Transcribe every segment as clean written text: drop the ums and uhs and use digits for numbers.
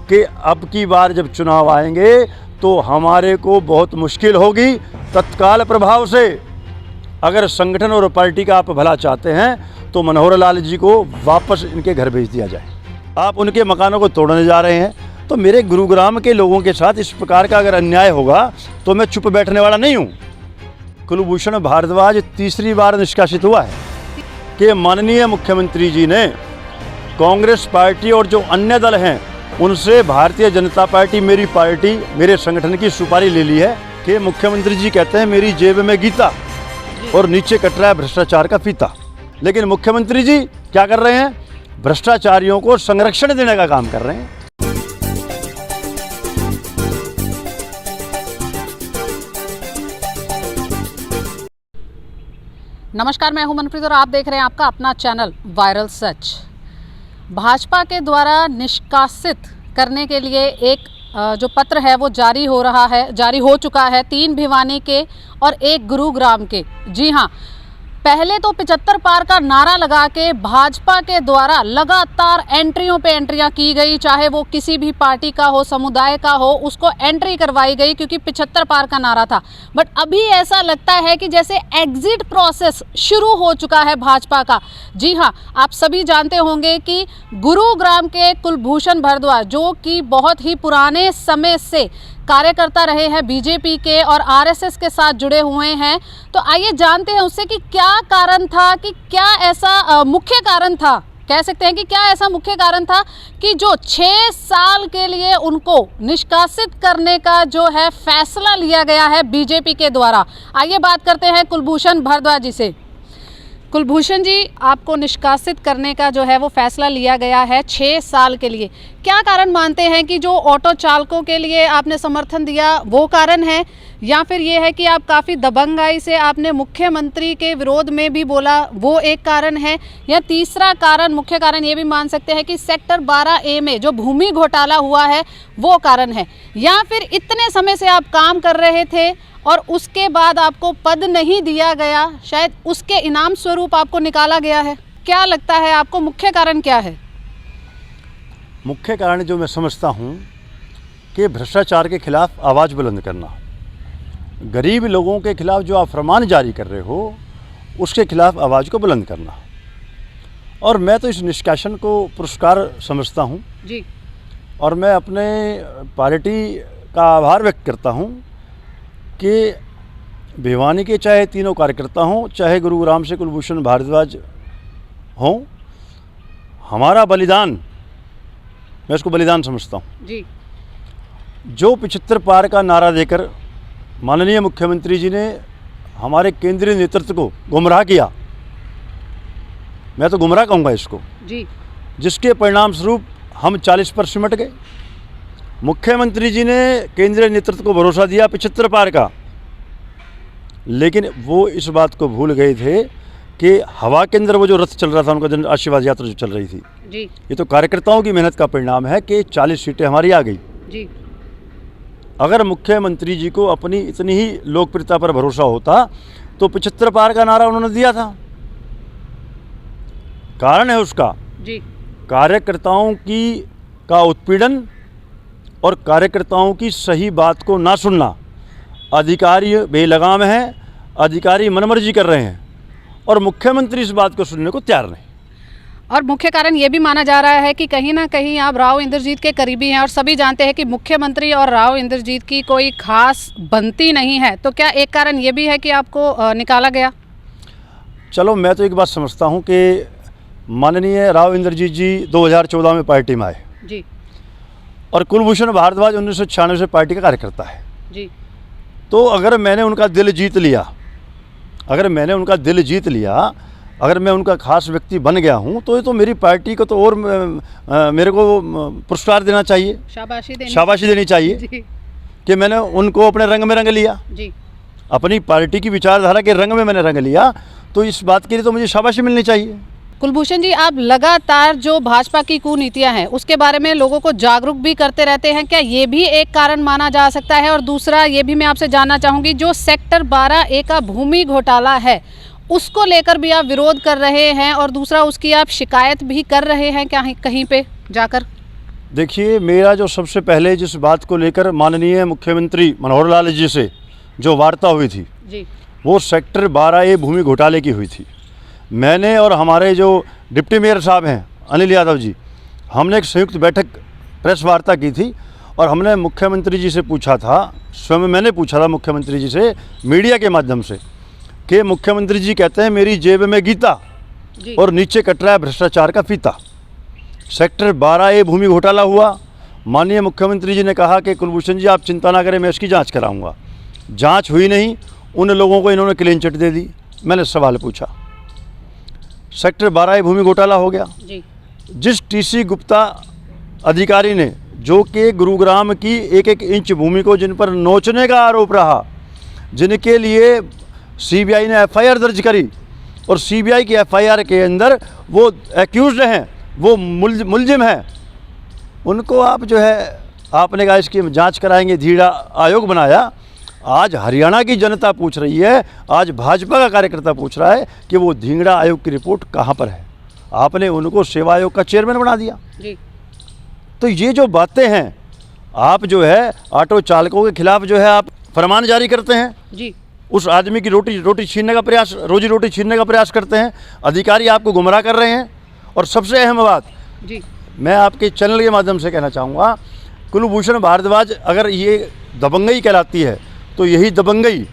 कि अब की बार जब चुनाव आएंगे तो हमारे को बहुत मुश्किल होगी। तत्काल प्रभाव से अगर संगठन और पार्टी का आप भला चाहते हैं तो मनोहर लाल जी को वापस इनके घर भेज दिया जाए। आप उनके मकानों को तोड़ने जा रहे हैं, तो मेरे गुरुग्राम के लोगों के साथ इस प्रकार का अगर अन्याय होगा तो मैं चुप बैठने वाला नहीं हूँ। कुलभूषण भारद्वाज तीसरी बार निष्कासित हुआ है कि माननीय मुख्यमंत्री जी ने कांग्रेस पार्टी और जो अन्य दल हैं उनसे भारतीय जनता पार्टी, मेरी पार्टी, मेरे संगठन की सुपारी ले ली है कि मुख्यमंत्री जी कहते हैं मेरी जेब में गीता और नीचे कट रहा है भ्रष्टाचार का फीता। लेकिन मुख्यमंत्री जी क्या कर रहे हैं? भ्रष्टाचारियों को संरक्षण देने का काम कर रहे हैं। नमस्कार, मैं हूं मनप्रीत और आप देख रहे हैं आपका अपना चैनल वायरल सच। भाजपा के द्वारा निष्कासित करने के लिए एक जो पत्र है वो जारी हो चुका है 3 भिवानी के और 1 गुरुग्राम के। जी हां, पहले तो 75 पार का नारा लगा के भाजपा के द्वारा लगातार एंट्रियों पे एंट्रियां की गई, चाहे वो किसी भी पार्टी का हो, समुदाय का हो, उसको एंट्री करवाई गई क्योंकि 75 पार का नारा था। बट अभी ऐसा लगता है कि जैसे एग्जिट प्रोसेस शुरू हो चुका है भाजपा का। जी हाँ, आप सभी जानते होंगे कि गुरुग्राम के कुलभूषण भारद्वाज, जो कि बहुत ही पुराने समय से कार्यकर्ता रहे हैं बीजेपी के और आरएसएस के साथ जुड़े हुए हैं, तो आइए जानते हैं उससे कि क्या कारण था, कि क्या ऐसा मुख्य कारण था, कह सकते हैं कि क्या ऐसा मुख्य कारण था कि जो 6 साल के लिए उनको निष्कासित करने का जो है फैसला लिया गया है बीजेपी के द्वारा। आइए बात करते हैं कुलभूषण भारद्वाज जी से। कुलभूषण जी, आपको निष्कासित करने का जो है वो फैसला लिया गया है 6 साल के लिए। क्या कारण मानते हैं कि जो ऑटो चालकों के लिए आपने समर्थन दिया वो कारण है, या फिर ये है कि आप काफ़ी दबंगाई से आपने मुख्यमंत्री के विरोध में भी बोला वो एक कारण है, या तीसरा कारण, मुख्य कारण ये भी मान सकते हैं कि सेक्टर 12A में जो भूमि घोटाला हुआ है वो कारण है, या फिर इतने समय से आप काम कर रहे थे और उसके बाद आपको पद नहीं दिया गया, शायद उसके इनाम स्वरूप आपको निकाला गया है? क्या लगता है आपको मुख्य कारण क्या है? मुख्य कारण जो मैं समझता हूँ कि भ्रष्टाचार के खिलाफ आवाज़ बुलंद करना, गरीब लोगों के खिलाफ जो आप फरमान जारी कर रहे हो उसके खिलाफ आवाज़ को बुलंद करना। और मैं तो इस निष्कासन को पुरस्कार समझता हूँ जी, और मैं अपने पार्टी का आभार व्यक्त करता हूँ कि भिवानी के चाहे तीनों कार्यकर्ता हों, चाहे गुरुग्राम से कुलभूषण भारद्वाज हों, हमारा बलिदान, मैं इसको बलिदान समझता हूँ जी। जो 75 पार का नारा देकर माननीय मुख्यमंत्री जी ने हमारे केंद्रीय नेतृत्व को गुमराह किया, मैं तो गुमराह कहूँगा इसको जी, जिसके परिणाम स्वरूप हम 40 पर सिमट गए। मुख्यमंत्री जी ने केंद्रीय नेतृत्व को भरोसा दिया 75 पार का, लेकिन वो इस बात को भूल गए थे कि हवा के अंदर वो जो रथ चल रहा था, उनका जन आशीर्वाद यात्रा जो चल रही थी जी, ये तो कार्यकर्ताओं की मेहनत का परिणाम है कि 40 सीटें हमारी आ गई जी। अगर मुख्यमंत्री जी को अपनी इतनी ही लोकप्रियता पर भरोसा होता तो 75 पार का नारा उन्होंने दिया था। कारण है उसका जी, कार्यकर्ताओं का उत्पीड़न और कार्यकर्ताओं की सही बात को ना सुनना। अधिकारी बेलगाम हैं, अधिकारी मनमर्जी कर रहे हैं और मुख्यमंत्री इस बात को सुनने को तैयार नहीं। और मुख्य कारण ये भी माना जा रहा है कि कहीं ना कहीं आप राव इंद्रजीत के करीबी हैं और सभी जानते हैं कि मुख्यमंत्री और राव इंद्रजीत की कोई खास बनती नहीं है, तो क्या एक कारण ये भी है कि आपको निकाला गया? चलो, मैं तो एक बात समझता हूँ कि माननीय राव इंद्रजीत जी 2014 में पार्टी में आए जी, और कुलभूषण भारद्वाज 1996 से पार्टी का कार्यकर्ता है जी। तो अगर मैंने उनका दिल जीत लिया, अगर मैं उनका खास व्यक्ति बन गया हूं, तो ये तो मेरी पार्टी को तो और मेरे को पुरस्कार देना चाहिए, शाबाशी देनी चाहिए जी, कि मैंने उनको अपने रंग में रंग लिया जी। अपनी पार्टी की विचारधारा के रंग में मैंने रंग लिया, तो इस बात के लिए तो मुझे शाबाशी मिलनी चाहिए। कुलभूषण जी, आप लगातार जो भाजपा की कुनीतियां हैं उसके बारे में लोगों को जागरूक भी करते रहते हैं, क्या ये भी एक कारण माना जा सकता है? और दूसरा ये भी मैं आपसे जानना चाहूँगी, जो सेक्टर 12A का भूमि घोटाला है उसको लेकर भी आप विरोध कर रहे हैं और दूसरा उसकी आप शिकायत भी कर रहे हैं क्या कहीं पे जाकर? देखिए, मेरा जो सबसे पहले जिस बात को लेकर माननीय मुख्यमंत्री मनोहर लाल जी से जो वार्ता हुई थी जी वो सेक्टर 12A भूमि घोटाले की हुई थी। मैंने और हमारे जो डिप्टी मेयर साहब हैं अनिल यादव जी, हमने एक संयुक्त बैठक प्रेस वार्ता की थी और हमने मुख्यमंत्री जी से पूछा था, स्वयं मैंने पूछा था मुख्यमंत्री जी से मीडिया के माध्यम से, कि मुख्यमंत्री जी कहते हैं मेरी जेब में गीता जी और नीचे कट रहा है भ्रष्टाचार का फीता। सेक्टर 12A भूमि घोटाला हुआ, माननीय मुख्यमंत्री जी ने कहा कि कुलभूषण जी आप चिंता ना करें, मैं इसकी जांच कराऊंगा। जांच हुई नहीं, उन लोगों को इन्होंने क्लीन चिट दे दी। मैंने सवाल पूछा, सेक्टर 12A भूमि घोटाला हो गया। जी जिस TC गुप्ता अधिकारी ने, जो कि गुरुग्राम की एक एक इंच भूमि को जिन पर नोचने का आरोप रहा, जिनके लिए CBI ने FIR दर्ज करी और CBI की FIR के अंदर वो एक्यूज्ड हैं, वो मुलजिम हैं, उनको आप जो है आपने कहा इसकी जांच कराएंगे, धीरा आयोग बनाया। आज हरियाणा की जनता पूछ रही है, आज भाजपा का कार्यकर्ता पूछ रहा है कि वो धींगड़ा आयोग की रिपोर्ट कहाँ पर है। आपने उनको सेवा आयोग का चेयरमैन बना दिया। जी तो ये जो बातें हैं, आप जो है ऑटो चालकों के खिलाफ जो है आप फरमान जारी करते हैं, जी उस आदमी की रोटी छीनने का प्रयास, रोजी रोटी छीनने का प्रयास करते हैं। अधिकारी आपको गुमराह कर रहे हैं। और सबसे अहम बात जी मैं आपके चैनल के माध्यम से कहना चाहूँगा, कुलभूषण भारद्वाज अगर ये दबंगई कहलाती है तो यही दबंगई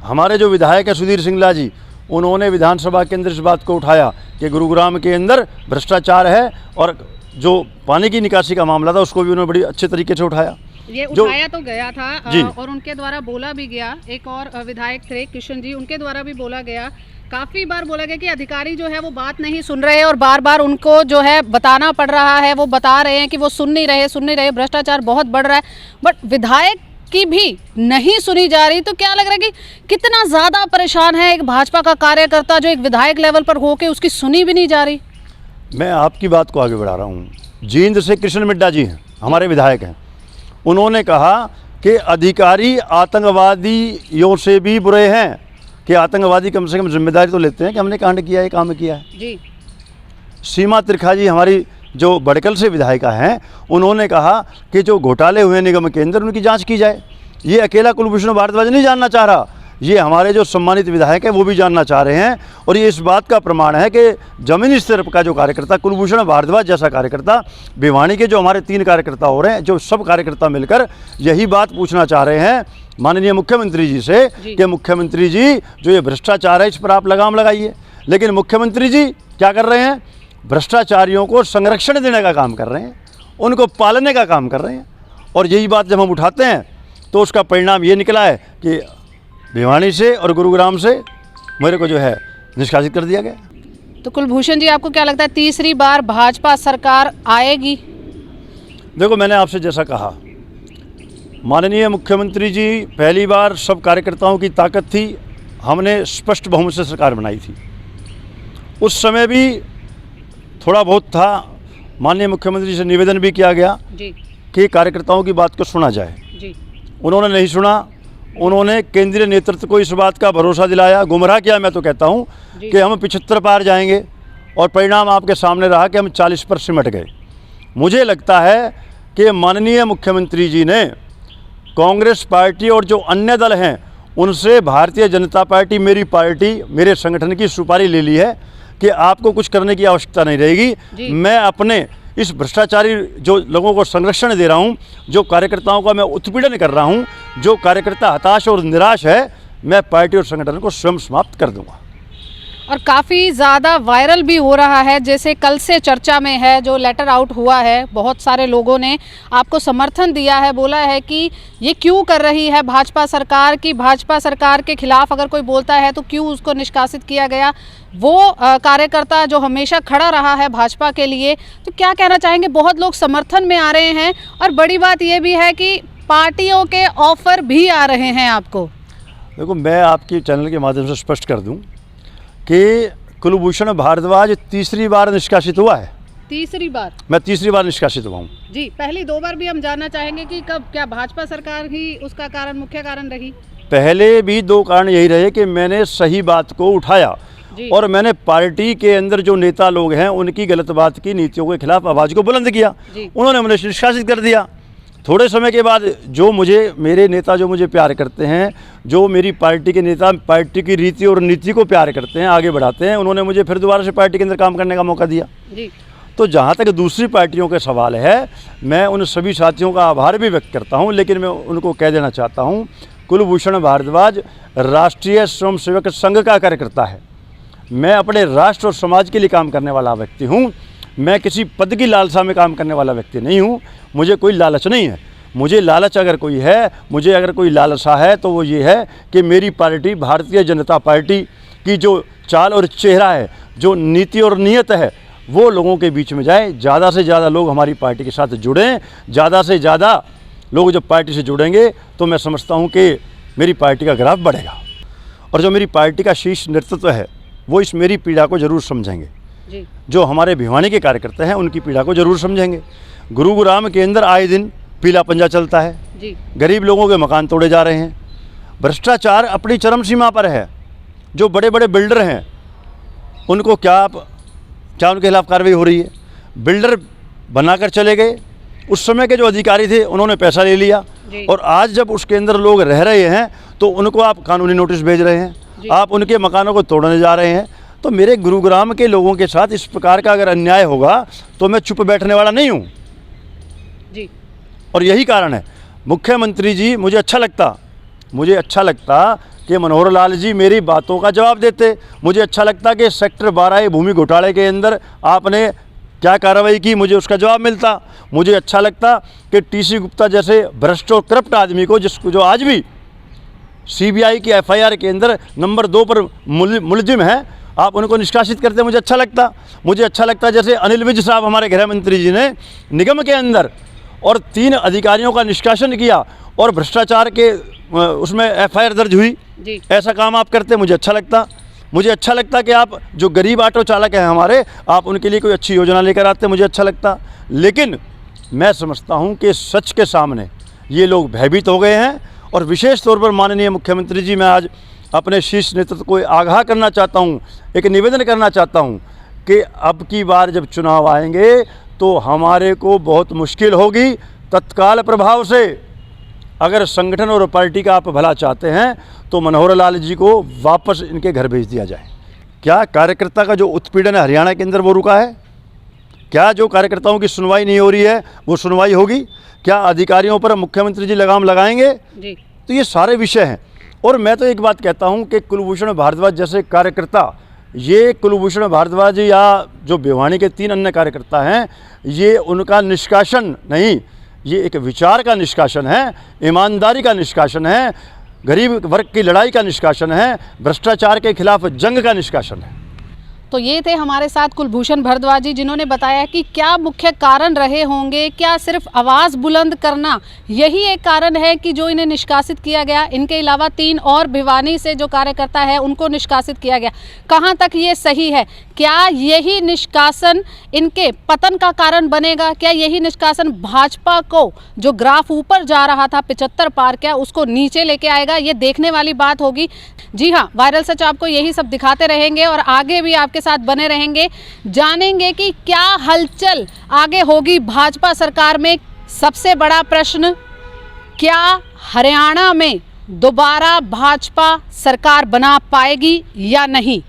हमारे जो विधायक हैं सुधीर सिंगला जी, उन्होंने विधानसभा के अंदर इस बात को उठाया कि गुरुग्राम के अंदर भ्रष्टाचार है, और जो पानी की निकासी का मामला था उसको भी उन्होंने बड़ी अच्छे तरीके से उठाया। ये उठाया तो गया था जी। और उनके द्वारा बोला भी गया, एक और विधायक थे किशन जी, उनके द्वारा भी बोला गया, काफ़ी बार बोला गया कि अधिकारी जो है वो बात नहीं सुन रहे हैं और बार बार उनको जो है बताना पड़ रहा है, वो बता रहे हैं कि वो सुन नहीं रहे, भ्रष्टाचार बहुत बढ़ रहा है, बट विधायक की भी नहीं सुनी जा रही। तो क्या लग रहा है कि कितना ज़्यादा परेशान है एक भाजपा का कार्यकर्ता जो एक विधायक लेवल पर होके उसकी सुनी भी नहीं जा रही। मैं आपकी बात को आगे बढ़ा रहा हूँ। जींद से कृष्ण मिड्डा जी हैं, हमारे विधायक हैं, उन्होंने कहा कि अधिकारी आतंकवादियों से भी बुरे हैं, कि आतंकवादी कम से कम जिम्मेदारी तो लेते हैं कि हमने कांड किया है, काम किया है। जी सीमा त्रिखा जी हमारी जो बड़कल से विधायिका हैं, उन्होंने कहा कि जो घोटाले हुए निगम के अंदर उनकी जांच की जाए। ये अकेला कुलभूषण भारद्वाज नहीं जानना चाह रहा, ये हमारे जो सम्मानित विधायक हैं वो भी जानना चाह रहे हैं। और ये इस बात का प्रमाण है कि जमीनी स्तर का जो कार्यकर्ता कुलभूषण भारद्वाज जैसा कार्यकर्ता, भिवानी के जो हमारे 3 कार्यकर्ता हो रहे हैं, जो सब कार्यकर्ता मिलकर यही बात पूछना चाह रहे हैं माननीय मुख्यमंत्री जी से कि मुख्यमंत्री जी जो ये भ्रष्टाचार है इस पर आप लगाम लगाइए। लेकिन मुख्यमंत्री जी क्या कर रहे हैं? भ्रष्टाचारियों को संरक्षण देने का काम कर रहे हैं, उनको पालने का काम कर रहे हैं। और यही बात जब हम उठाते हैं तो उसका परिणाम ये निकला है कि भिवानी से और गुरुग्राम से मेरे को जो है निष्कासित कर दिया गया। तो कुलभूषण जी आपको क्या लगता है तीसरी बार भाजपा सरकार आएगी? देखो, मैंने आपसे जैसा कहा, माननीय मुख्यमंत्री जी पहली बार सब कार्यकर्ताओं की ताकत थी, हमने स्पष्ट बहुमत से सरकार बनाई थी। उस समय भी थोड़ा बहुत था, माननीय मुख्यमंत्री से निवेदन भी किया गया जी कि कार्यकर्ताओं की बात को सुना जाए। जी उन्होंने नहीं सुना, उन्होंने केंद्रीय नेतृत्व को इस बात का भरोसा दिलाया, गुमराह किया। मैं तो कहता हूं कि हम 75 पार जाएंगे और परिणाम आपके सामने रहा कि हम 40 पर सिमट गए। मुझे लगता है कि माननीय मुख्यमंत्री जी ने कांग्रेस पार्टी और जो अन्य दल हैं उनसे भारतीय जनता पार्टी, मेरी पार्टी, मेरे संगठन की सुपारी ले ली है कि आपको कुछ करने की आवश्यकता नहीं रहेगी। मैं अपने इस भ्रष्टाचारी जो लोगों को संरक्षण दे रहा हूँ, जो कार्यकर्ताओं का मैं उत्पीड़न कर रहा हूँ, जो कार्यकर्ता हताश और निराश है, मैं पार्टी और संगठन को स्वयं समाप्त कर दूंगा। और काफ़ी ज़्यादा वायरल भी हो रहा है, जैसे कल से चर्चा में है जो लेटर आउट हुआ है, बहुत सारे लोगों ने आपको समर्थन दिया है, बोला है कि ये क्यों कर रही है भाजपा सरकार, की भाजपा सरकार के खिलाफ अगर कोई बोलता है तो क्यों उसको निष्कासित किया गया। वो कार्यकर्ता जो हमेशा खड़ा रहा है भाजपा के लिए, तो क्या कहना चाहेंगे? बहुत लोग समर्थन में आ रहे हैं और बड़ी बात ये भी है कि पार्टियों के ऑफर भी आ रहे हैं आपको। देखो, मैं आपके चैनल के माध्यम से स्पष्ट कर दूं कि कुलभूषण भारद्वाज तीसरी बार निष्कासित हुआ है। तीसरी बार? मैं तीसरी बार निष्कासित हुआ हूँ जी। पहली 2 बार भी हम जानना चाहेंगे कि कब, क्या भाजपा सरकार ही उसका कारण, मुख्य कारण रही? पहले भी 2 कारण यही रहे कि मैंने सही बात को उठाया जी। और मैंने पार्टी के अंदर जो नेता लोग हैं उनकी गलत बात की नीतियों के खिलाफ आवाज़ को बुलंद किया, जी। उन्होंने मुझे निष्कासित कर दिया। थोड़े समय के बाद जो मेरे नेता जो मुझे प्यार करते हैं, जो मेरी पार्टी के नेता पार्टी की रीति और नीति को प्यार करते हैं, आगे बढ़ाते हैं, उन्होंने मुझे फिर दोबारा से पार्टी के अंदर काम करने का मौका दिया। जी। तो जहाँ तक दूसरी पार्टियों के सवाल है, मैं उन सभी साथियों का आभार भी व्यक्त करता हूँ, लेकिन मैं उनको कह देना चाहता हूँ, कुलभूषण भारद्वाज राष्ट्रीय स्वयंसेवक संघ का कार्यकर्ता है। मैं अपने राष्ट्र और समाज के लिए काम करने वाला व्यक्ति हूँ। मैं किसी पद की लालसा में काम करने वाला व्यक्ति नहीं हूँ। मुझे कोई लालच नहीं है। मुझे लालच अगर कोई है, मुझे अगर कोई लालसा है तो वो ये है कि मेरी पार्टी भारतीय जनता पार्टी की जो चाल और चेहरा है, जो नीति और नीयत है, वो लोगों के बीच में जाए। ज़्यादा से ज़्यादा लोग हमारी पार्टी के साथ जुड़ें। ज़्यादा से ज़्यादा लोग जब पार्टी से जुड़ेंगे तो मैं समझता हूँ कि मेरी पार्टी का ग्राफ बढ़ेगा। और जो मेरी पार्टी का शीर्ष नेतृत्व है वो इस मेरी पीड़ा को ज़रूर समझेंगे। जी। जो हमारे भिवानी के कार्यकर्ता हैं उनकी पीड़ा को ज़रूर समझेंगे। गुरुग्राम के अंदर आए दिन पीला पंजा चलता है। जी। गरीब लोगों के मकान तोड़े जा रहे हैं। भ्रष्टाचार अपनी चरम सीमा पर है। जो बड़े बड़े बिल्डर हैं उनको क्या उनके खिलाफ कार्रवाई हो रही है? बिल्डर बनाकर चले गए, उस समय के जो अधिकारी थे उन्होंने पैसा ले लिया, और आज जब उसके अंदर लोग रह रहे हैं तो उनको आप कानूनी नोटिस भेज रहे हैं, आप उनके मकानों को तोड़ने जा रहे हैं। तो मेरे गुरुग्राम के लोगों के साथ इस प्रकार का अगर अन्याय होगा तो मैं चुप बैठने वाला नहीं हूँ। जी। और यही कारण है, मुख्यमंत्री जी मुझे अच्छा लगता कि मनोहर लाल जी मेरी बातों का जवाब देते। मुझे अच्छा लगता कि सेक्टर 12 भूमि घोटाले के अंदर आपने क्या कार्रवाई की, मुझे उसका जवाब मिलता। मुझे अच्छा लगता कि टीसी गुप्ता जैसे भ्रष्ट और करप्ट आदमी को जो आज भी सीबीआई की एफआईआर के अंदर नंबर 2 पर मुलजिम है, आप उनको निष्कासित करते। मुझे अच्छा लगता जैसे अनिल विज साहब हमारे गृह मंत्री जी ने निगम के अंदर और 3 अधिकारियों का निष्कासन किया और भ्रष्टाचार के उसमें एफआईआर दर्ज हुई। ऐसा काम आप करते, मुझे अच्छा लगता कि आप जो गरीब ऑटो चालक हैं हमारे, आप उनके लिए कोई अच्छी योजना लेकर आते, मुझे अच्छा लगता। लेकिन मैं समझता हूं कि सच के सामने ये लोग भयभीत हो गए हैं। और विशेष तौर पर माननीय मुख्यमंत्री जी, मैं आज अपने शीर्ष नेतृत्व को आगाह करना चाहता हूं, एक निवेदन करना चाहता हूं कि अब की बार जब चुनाव आएंगे तो हमारे को बहुत मुश्किल होगी। तत्काल प्रभाव से अगर संगठन और पार्टी का आप भला चाहते हैं तो मनोहर लाल जी को वापस इनके घर भेज दिया जाए। क्या कार्यकर्ता का जो उत्पीड़न है हरियाणा के अंदर वो रुका है? क्या जो कार्यकर्ताओं की सुनवाई नहीं हो रही है वो सुनवाई होगी? क्या अधिकारियों पर मुख्यमंत्री जी लगाम लगाएंगे? जी। तो ये सारे विषय हैं। और मैं तो एक बात कहता हूं कि कुलभूषण भारद्वाज जैसे कार्यकर्ता, ये कुलभूषण भारद्वाज या जो भिवानी के 3 अन्य कार्यकर्ता हैं, ये उनका निष्कासन नहीं, ये एक विचार का निष्कासन है, ईमानदारी का निष्कासन है, गरीब वर्ग की लड़ाई का निष्कासन है, भ्रष्टाचार के खिलाफ जंग का निष्कासन है। तो ये थे हमारे साथ कुलभूषण भारद्वाज जी, जिन्होंने बताया कि क्या मुख्य कारण रहे होंगे। क्या सिर्फ आवाज़ बुलंद करना यही एक कारण है कि जो इन्हें निष्कासित किया गया? इनके अलावा 3 और भिवानी से जो कार्यकर्ता है उनको निष्कासित किया गया। कहाँ तक ये सही है? क्या यही निष्कासन इनके पतन का कारण बनेगा? क्या यही निष्कासन भाजपा को, जो ग्राफ ऊपर जा रहा था 75 पार, क्या उसको नीचे लेके आएगा? ये देखने वाली बात होगी। जी हाँ, वायरल सच आपको यही सब दिखाते रहेंगे और आगे भी आपके साथ बने रहेंगे। जानेंगे कि क्या हलचल आगे होगी भाजपा सरकार में। सबसे बड़ा प्रश्न, क्या हरियाणा में दोबारा भाजपा सरकार बना पाएगी या नहीं?